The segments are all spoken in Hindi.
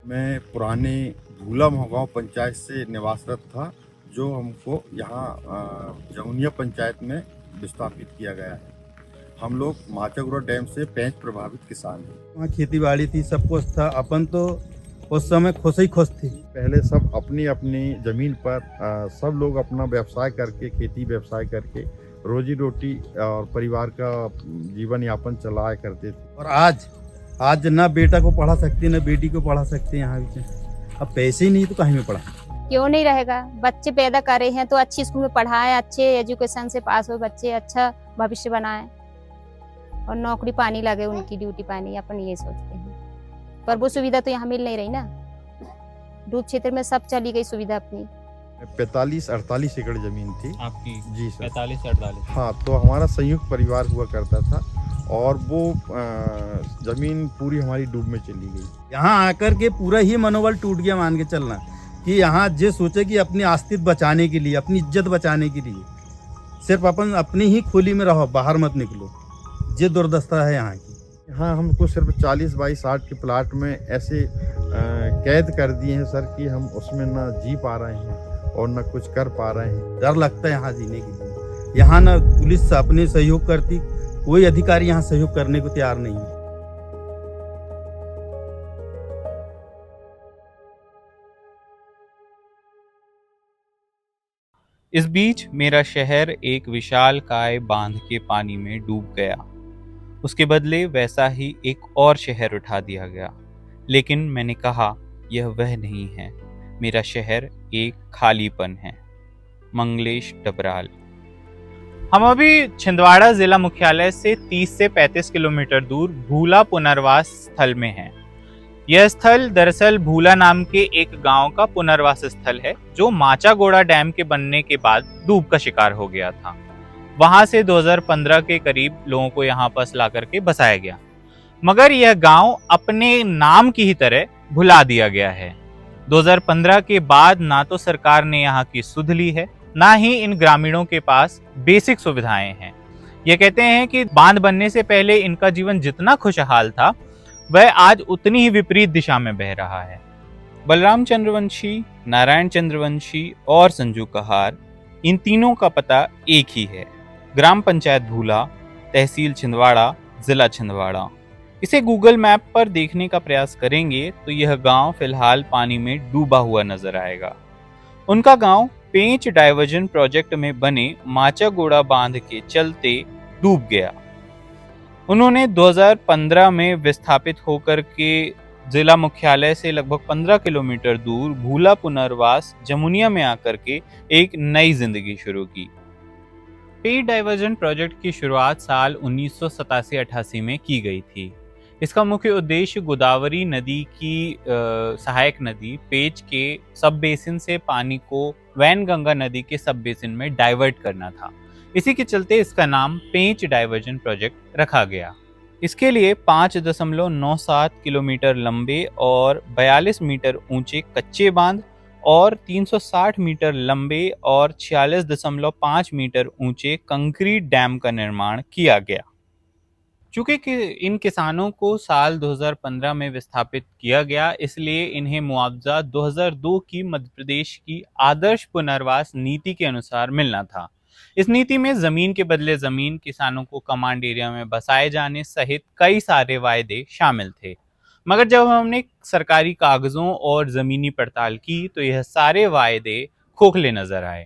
मैं पुराने भूला मोहगांव पंचायत से निवासरत था, जो हमको यहाँ जमुनिया पंचायत में विस्थापित किया गया है। हम लोग माचागुड़ा डैम से पेंच प्रभावित किसान हैं। वहाँ खेती बाड़ी थी, सब कुछ था। अपन तो उस समय खुश ही खुश थे। पहले सब अपनी अपनी ज़मीन पर सब लोग अपना व्यवसाय करके, खेती व्यवसाय करके रोजी रोटी और परिवार का जीवन यापन चलाया करते थे। और आज ना बेटा को पढ़ा सकते, ना बेटी को पढ़ा सकते यहाँ पे। अब पैसे ही नहीं तो कहीं में पढ़ा। क्यों नहीं रहेगा? बच्चे पैदा कर रहे हैं तो अच्छी स्कूल में पढ़ाएं, अच्छे एजुकेशन से पास हो बच्चे, अच्छा भविष्य बनाएं और नौकरी पानी लगे, उनकी ड्यूटी पानी, अपन ये सोचते हैं। पर वो सुविधा तो यहाँ मिल नहीं रही ना। दूध क्षेत्र में सब चली गई सुविधा अपनी। 45-48 एकड़ जमीन थी आपकी। जी सर। 45-48। हाँ, तो हमारा संयुक्त परिवार हुआ करता था और वो जमीन पूरी हमारी डूब में चली गई। यहाँ आकर के पूरा ही मनोबल टूट गया, मान के चलना कि यहाँ जो सोचे कि अपनी अस्तित्व बचाने के लिए, अपनी इज्जत बचाने के लिए सिर्फ अपन अपनी ही खोली में रहो, बाहर मत निकलो। ये दुर्दशा है यहाँ की। हाँ, हमको सिर्फ 40 बाई 60 के प्लाट में ऐसे कैद कर दिए हैं सर कि हम उसमें ना जी पा रहे हैं और ना कुछ कर पा रहे हैं। डर लगता है यहाँ जीने के लिए। यहाँ ना पुलिस अपने सहयोग करती, कोई अधिकारी यहाँ सहयोग करने को तैयार नहीं है। इस बीच मेरा शहर एक विशालकाय बांध के पानी में डूब गया। उसके बदले वैसा ही एक और शहर उठा दिया गया, लेकिन मैंने कहा यह वह नहीं है। मेरा शहर एक खालीपन है। मंगलेश डबराल। हम अभी छिंदवाड़ा जिला मुख्यालय से 30 से 35 किलोमीटर दूर भूला पुनर्वास स्थल में हैं। यह स्थल दरअसल भूला नाम के एक गांव का पुनर्वास स्थल है, जो माचागोड़ा डैम के बनने के बाद डूब का शिकार हो गया था। वहां से 2015 के करीब लोगों को यहाँ पर ला करके बसाया गया, मगर यह गांव अपने नाम की ही तरह भुला दिया गया है। 2015 के बाद ना तो सरकार ने यहाँ की सुध ली है, ना ही इन ग्रामीणों के पास बेसिक सुविधाएं हैं। ये कहते हैं कि बांध बनने से पहले इनका जीवन जितना खुशहाल था, वह आज उतनी ही विपरीत दिशा में बह रहा है। बलराम चंद्रवंशी, नारायण चंद्रवंशी और संजू कहार, इन तीनों का पता एक ही है। ग्राम पंचायत भूला, तहसील छिंदवाड़ा, जिला छिंदवाड़ा। इसे गूगल मैप पर देखने का प्रयास करेंगे तो यह गांव फिलहाल पानी में डूबा हुआ नजर आएगा। उनका गांव पेंच डाइवर्जन प्रोजेक्ट में बने माचागोड़ा बांध के चलते डूब गया। उन्होंने 2015 में विस्थापित होकर के जिला मुख्यालय से लगभग 15 किलोमीटर दूर भूला पुनर्वास जमुनिया में आकर के एक नई जिंदगी शुरू की। पेंच डाइवर्जन प्रोजेक्ट की शुरुआत साल 1987-88 में की गई थी। इसका मुख्य उद्देश्य गोदावरी नदी की सहायक नदी पेंच के सब बेसिन से पानी को वैनगंगा नदी के सब बेसिन में डाइवर्ट करना था। इसी के चलते इसका नाम पेंच डाइवर्जन प्रोजेक्ट रखा गया। इसके लिए 5.97 किलोमीटर लंबे और 42 मीटर ऊंचे कच्चे बांध और 360 मीटर लंबे और 46.5 मीटर ऊंचे कंक्रीट डैम का निर्माण किया गया। चूंकि इन किसानों को साल 2015 में विस्थापित किया गया, इसलिए इन्हें मुआवजा 2002 की मध्य प्रदेश की आदर्श पुनर्वास नीति के अनुसार मिलना था। इस नीति में जमीन के बदले जमीन, किसानों को कमांड एरिया में बसाए जाने सहित कई सारे वायदे शामिल थे। मगर जब हमने सरकारी कागजों और जमीनी पड़ताल की तो यह सारे वायदे खोखले नजर आए।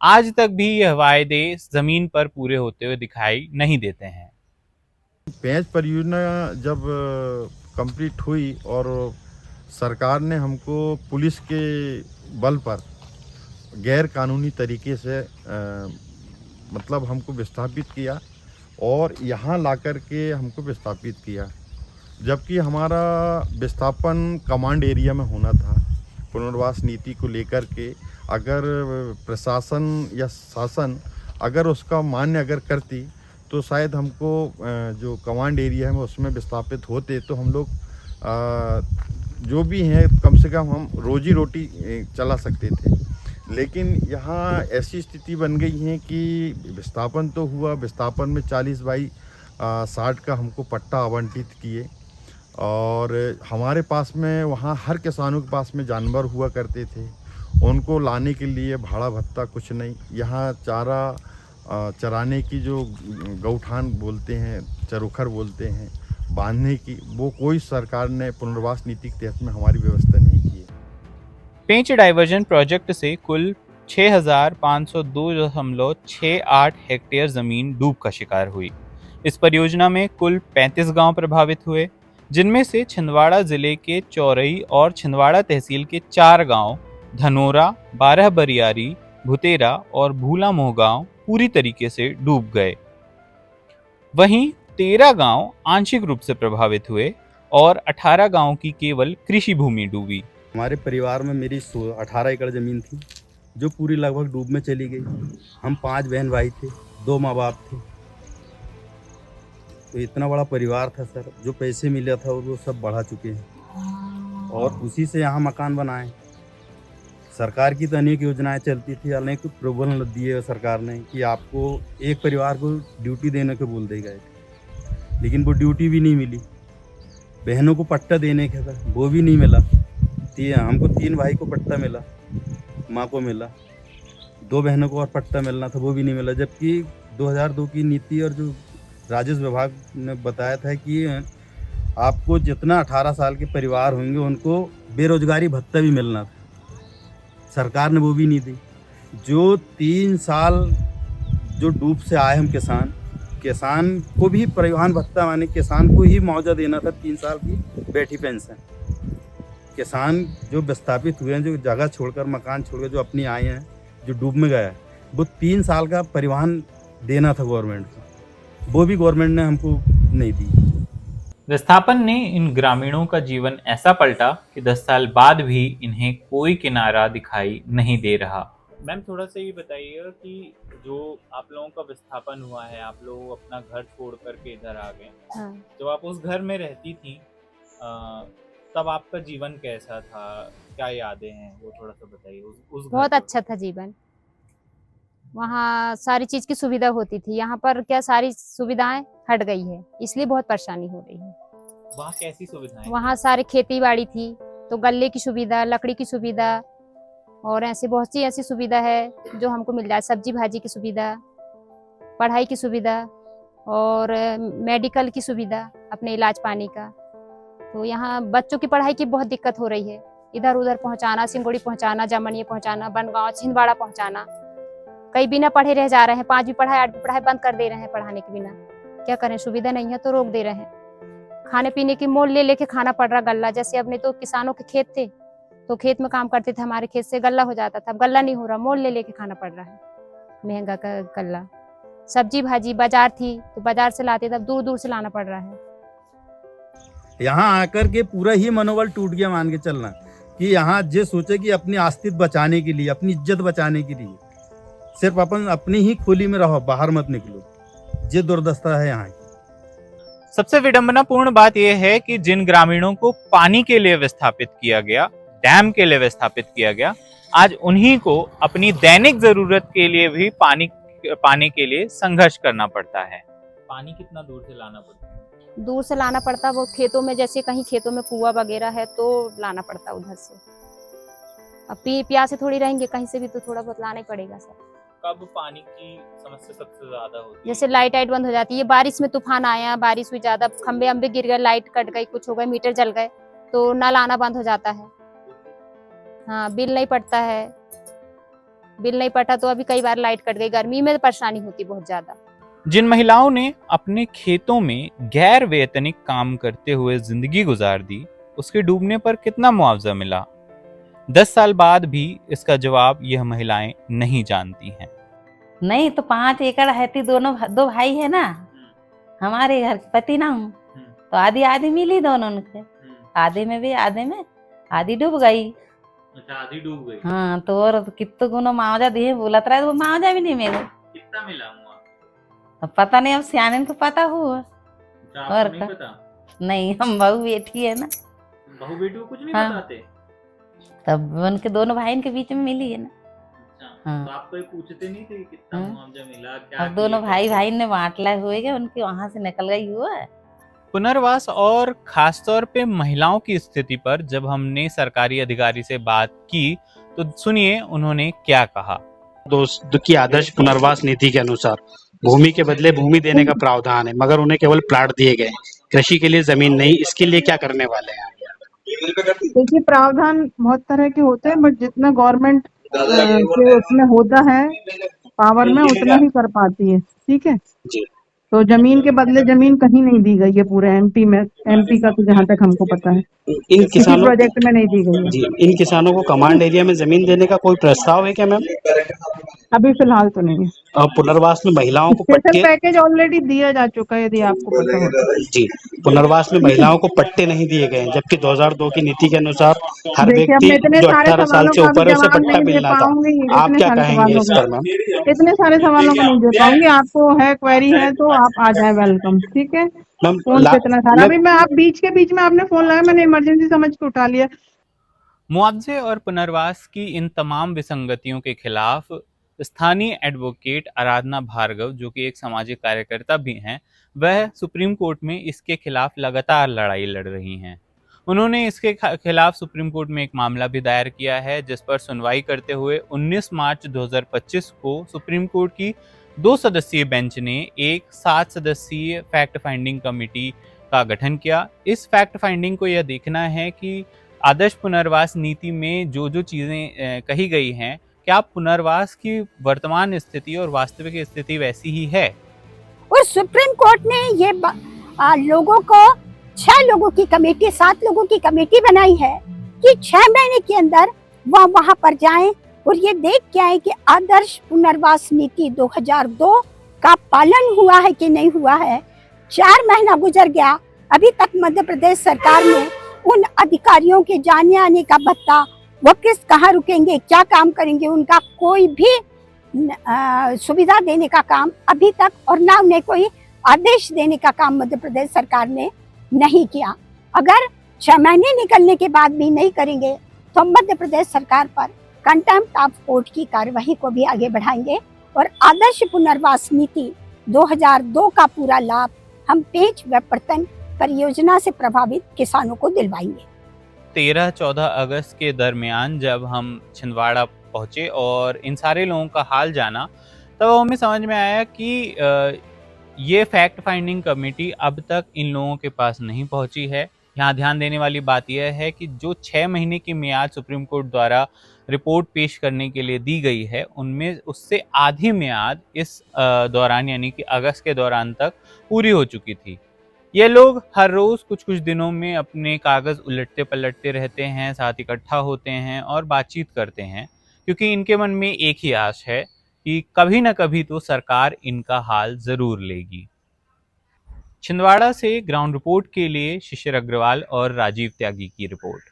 आज तक भी यह वायदे जमीन पर पूरे होते हुए दिखाई नहीं देते हैं। पेंच परियोजना जब कंप्लीट हुई और सरकार ने हमको पुलिस के बल पर गैर कानूनी तरीके से मतलब हमको विस्थापित किया और यहाँ ला कर के हमको विस्थापित किया, जबकि हमारा विस्थापन कमांड एरिया में होना था। पुनर्वास नीति को लेकर के अगर प्रशासन या शासन अगर उसका मान्य अगर करती तो शायद हमको जो कमांड एरिया है उसमें विस्थापित होते तो हम लोग जो भी हैं कम से कम हम रोजी रोटी चला सकते थे। लेकिन यहाँ ऐसी स्थिति बन गई है कि विस्थापन तो हुआ, विस्थापन में 40 बाई 60 का हमको पट्टा आवंटित किए और हमारे पास में वहाँ हर किसानों के पास में जानवर हुआ करते थे, उनको लाने के लिए भाड़ा भत्ता कुछ नहीं। यहाँ चारा चराने की जो गौठान बोलते हैं, चरोखर बोलते हैं, बांधने की, वो कोई सरकार ने पुनर्वास नीति के तहत में हमारी व्यवस्था नहीं की है। पेंच डाइवर्जन प्रोजेक्ट से कुल 6,502.68 हेक्टेयर जमीन डूब का शिकार हुई। इस परियोजना में कुल 35 गांव प्रभावित हुए, जिनमें से छिंदवाड़ा जिले के चौरई और छिंदवाड़ा तहसील के 4 गांव धनोरा, 12 बरियारी, भुतेरा और भूला मोह गांव पूरी तरीके से डूब गए। वहीं 13 गांव आंशिक रूप से प्रभावित हुए और 18 गांवों की केवल कृषि भूमि डूबी। हमारे परिवार में मेरी 18 एकड़ ज़मीन थी जो पूरी लगभग डूब में चली गई। हम 5 बहन भाई थे, 2 माँ बाप थे। तो इतना बड़ा परिवार था सर, जो पैसे मिला था वो सब बढ़ा चुके हैं और उसी से यहाँ मकान बनाए। सरकार की तो अनेक योजनाएं चलती थी, अनेक प्रलोभन दिए सरकार ने कि आपको एक परिवार को ड्यूटी देने के बोल दे गए थे, लेकिन वो ड्यूटी भी नहीं मिली। बहनों को पट्टा देने का था, वो भी नहीं मिला। हमको 3 भाई को पट्टा मिला, माँ को मिला, 2 बहनों को और पट्टा मिलना था, वो भी नहीं मिला। जबकि 2002 की नीति और जो राजस्व विभाग ने बताया था कि आपको जितना 18 साल के परिवार होंगे उनको बेरोजगारी भत्ता भी मिलना था, सरकार ने वो भी नहीं दी। जो 3 साल जो डूब से आए हम किसान को भी परिवहन भत्ता, माने किसान को ही मुआवजा देना था 3 साल की बैठी पेंशन। किसान जो विस्थापित हुए हैं, जो जगह छोड़कर, मकान छोड़कर जो अपनी आए हैं, जो डूब में गया है, वो 3 साल का परिवहन देना था गवर्नमेंट को, वो भी गवर्नमेंट ने हमको नहीं दी। विस्थापन ने इन ग्रामीणों का जीवन ऐसा पलटा कि 10 साल बाद भी इन्हें कोई किनारा दिखाई नहीं दे रहा। मैम, थोड़ा सा ये बताइए कि जो आप लोगों का विस्थापन हुआ है, आप लोग अपना घर छोड़ करके इधर आ गए। हाँ। जब आप उस घर में रहती थी तब आपका जीवन कैसा था, क्या यादें हैं, वो थोड़ा सा बताइए। उस घर बहुत पर। अच्छा था जीवन। वहाँ सारी चीज की सुविधा होती थी, यहाँ पर क्या सारी सुविधाएं हट गई है, इसलिए बहुत परेशानी हो रही है। वहाँ कैसी सुविधाएं? वहाँ सारे खेती बाड़ी थी, तो गल्ले की सुविधा, लकड़ी की सुविधा और ऐसी बहुत सी ऐसी सुविधा है जो हमको मिल जाए। सब्जी भाजी की सुविधा, पढ़ाई की सुविधा और मेडिकल की सुविधा, अपने इलाज पानी का। तो यहाँ बच्चों की पढ़ाई की बहुत दिक्कत हो रही है, इधर उधर पहुँचाना, सिंगोड़ी पहुँचाना, जामनिया पहुँचाना, बनगांव, छिंदवाड़ा पहुँचाना। कई बिना पढ़े रह जा रहे हैं, 5वीं पढ़ाई 8वीं पढ़ाई बंद कर दे रहे हैं पढ़ाने के बिना। क्या करें, सुविधा नहीं है तो रोक दे रहे हैं। खाने पीने की मोल ले लेके खाना पड़ रहा गल्ला। जैसे अपने तो किसानों के खेत थे तो खेत में काम करते थे, हमारे खेत से गल्ला हो जाता था, अब गल्ला नहीं हो रहा, मोल ले लेके खाना पड़ रहा है, महंगा का गल्ला। सब्जी भाजी बाजार थी तो बाजार से लाते थे, अब दूर दूर से लाना पड़ रहा है। यहाँ आकर के पूरा ही मनोबल टूट गया, मान के चलना कि यहाँ जो सोचे कि अपनी अस्तित्व बचाने के लिए, अपनी इज्जत बचाने के लिए सिर्फ अपन अपनी ही खोली में रहो, बाहर मत निकलो, ये दुर्दशा है यहाँ की। सबसे विडंबनापूर्ण बात यह है कि जिन ग्रामीणों को पानी के लिए विस्थापित किया गया, डैम के लिए विस्थापित किया गया, आज उन्हीं को अपनी दैनिक जरूरत के लिए भी पानी पाने के लिए संघर्ष करना पड़ता है। पानी कितना दूर से लाना पड़ता है? दूर से लाना पड़ता, वो खेतों में, जैसे कहीं खेतों में कुआं वगैरह है तो लाना पड़ता उधर से। अब प्यासे थोड़ी रहेंगे, कहीं से भी तो थोड़ा बहुत लाना ही पड़ेगा सर। कब पानी की समस्या सबसे ज्यादा होती है? जैसे लाइट बंद हो जाती है, बारिश में तूफान आया, बारिश हुई ज्यादा, खंबे अम्बे गिर गए, लाइट कट गई, कुछ हो गए, मीटर जल गए तो नल आना बंद हो जाता है। हाँ, बिल नहीं पड़ता है, बिल नहीं पटा तो अभी कई बार लाइट कट गई। गर्मी में परेशानी होती बहुत ज्यादा। जिन महिलाओं ने अपने खेतों में गैर वेतनिक काम करते हुए जिंदगी गुजार दी, उसके डूबने पर कितना मुआवजा मिला? 10 साल बाद भी इसका जवाब यह महिलाएं नहीं जानती हैं। नहीं तो 5 एकड़ है थी, दो भाई है ना हमारे घर के पति ना हूँ, तो आधी आधी मिली दोनों के, आधे में भी, आधे में आधी डूब गई। अच्छा, आधी डूब गई। हाँ, तो और कितने गुना मुआवजा दिए बोलत रहा, वो मुआवजा भी नहीं मिले। कितना मिला? अब पता नहीं, अब सियाने को पता हुआ। और नहीं पता? नहीं, हम बहू बेटी है ना, बहू बेटी को कुछ नहीं हाँ। बताते? तब उनके दोनों भाई के बीच में मिली है ना। हाँ। तो आप कोई पूछते नहीं थे कि कितना मुआवजा मिला, क्या? अब दोनों भाई ने बांटला हुए, उनके वहां से निकल गई हुआ है। पुनर्वास और खासतौर पे महिलाओं की स्थिति पर जब हमने सरकारी अधिकारी से बात की तो सुनिए उन्होंने क्या कहा। दोस्त की आदर्श पुनर्वास नीति के अनुसार भूमि के बदले भूमि देने का प्रावधान है, मगर उन्हें केवल प्लाट दिए गए हैं, कृषि के लिए जमीन नहीं। इसके लिए क्या करने वाले हैं? देखिए, प्रावधान बहुत तरह के होते हैं, बट जितना गवर्नमेंट के उसमें होता है पावर में, उतना ही कर पाती है। ठीक है, जी तो जमीन के बदले जमीन कहीं नहीं दी गई है पूरे एमपी में। एमपी का तो जहाँ तक हमको पता है इन किसी किसानों प्रोजेक्ट में नहीं दी गई है। जी इन किसानों को कमांड एरिया में जमीन देने का कोई प्रस्ताव है क्या मैम? अभी फिलहाल तो नहीं है। और पुनर्वास में महिलाओं को स्पेशल पट्टे पैकेज ऑलरेडी दिया जा चुका है, यदि आपको पता हो तो। जी पुनर्वास में महिलाओं को पट्टे नहीं दिए गए हैं, जबकि 2002 की नीति के अनुसार हर देखिए, अब व्यक्ति मैं इतने जो सारे 18 साल सवालों से का भी ऊपर है उसे जवाब पट्टा नहीं दे मिलना था। पाऊंगी। आप इतने क्या सारे कहेंगे सवालों इस का पर मैम? इतने सारे सवालों का नहीं दे पाऊंगी। आपको है क्वेरी है तो आप आ जाए, वेलकम। ठीक है, मैम फोन पे इतना सारा अभी मैं आप बीच में आपने फोन लगाया, मैंने इमरजेंसी समझ के उठा लिया। मुआवजे और पुनर्वास की इन तमाम विसंगतियों के खिलाफ स्थानीय एडवोकेट आराधना भार्गव, जो कि एक सामाजिक कार्यकर्ता भी हैं, वह सुप्रीम कोर्ट में इसके खिलाफ लगातार लड़ाई लड़ रही हैं। उन्होंने इसके खिलाफ सुप्रीम कोर्ट में एक मामला भी दायर किया है, जिस पर सुनवाई करते हुए 19 मार्च 2025 को सुप्रीम कोर्ट की 2 सदस्यीय बेंच ने एक 7 सदस्यीय फैक्ट फाइंडिंग कमेटी का गठन किया। इस फैक्ट फाइंडिंग को यह देखना है कि आदर्श पुनर्वास नीति में जो जो चीजें कही गई हैं, क्या पुनर्वास की वर्तमान स्थिति और वास्तविक स्थिति वैसी ही है। और सुप्रीम कोर्ट ने ये लोगों को 6 लोगों की कमेटी 7 लोगों की कमेटी बनाई है कि 6 महीने के अंदर वह वहां पर जाएं और ये देख के आए कि आदर्श पुनर्वास नीति 2002 का पालन हुआ है कि नहीं हुआ है। 4 महीना गुजर गया, अभी तक मध्य प्रदेश सरकार ने उन अधिकारियों के जाने आने का भत्ता, वो कहाँ रुकेंगे, क्या काम करेंगे, उनका कोई भी सुविधा देने का काम अभी तक, और ना उन्हें कोई आदेश देने का काम मध्य प्रदेश सरकार ने नहीं किया। अगर 6 महीने निकलने के बाद भी नहीं करेंगे तो मध्य प्रदेश सरकार पर कंटेम्प्ट ऑफ कोर्ट की कार्यवाही को भी आगे बढ़ाएंगे और आदर्श पुनर्वास नीति 2002 का पूरा लाभ हम पेंच व बर्तन परियोजना से प्रभावित किसानों को दिलवाएंगे। 13-14 अगस्त के दरमियान जब हम छिंदवाड़ा पहुंचे और इन सारे लोगों का हाल जाना, तब हमें समझ में आया कि ये फैक्ट फाइंडिंग कमेटी अब तक इन लोगों के पास नहीं पहुंची है। यहाँ ध्यान देने वाली बात यह है कि जो 6 महीने की मियाद सुप्रीम कोर्ट द्वारा रिपोर्ट पेश करने के लिए दी गई है, उनमें उससे आधी मियाद इस दौरान यानी कि अगस्त के दौरान तक पूरी हो चुकी थी। ये लोग हर रोज कुछ कुछ दिनों में अपने कागज उलटते पलटते रहते हैं, साथ इकट्ठा होते हैं और बातचीत करते हैं, क्योंकि इनके मन में एक ही आश है कि कभी न कभी तो सरकार इनका हाल जरूर लेगी। छिंदवाड़ा से ग्राउंड रिपोर्ट के लिए शिशिर अग्रवाल और राजीव त्यागी की रिपोर्ट।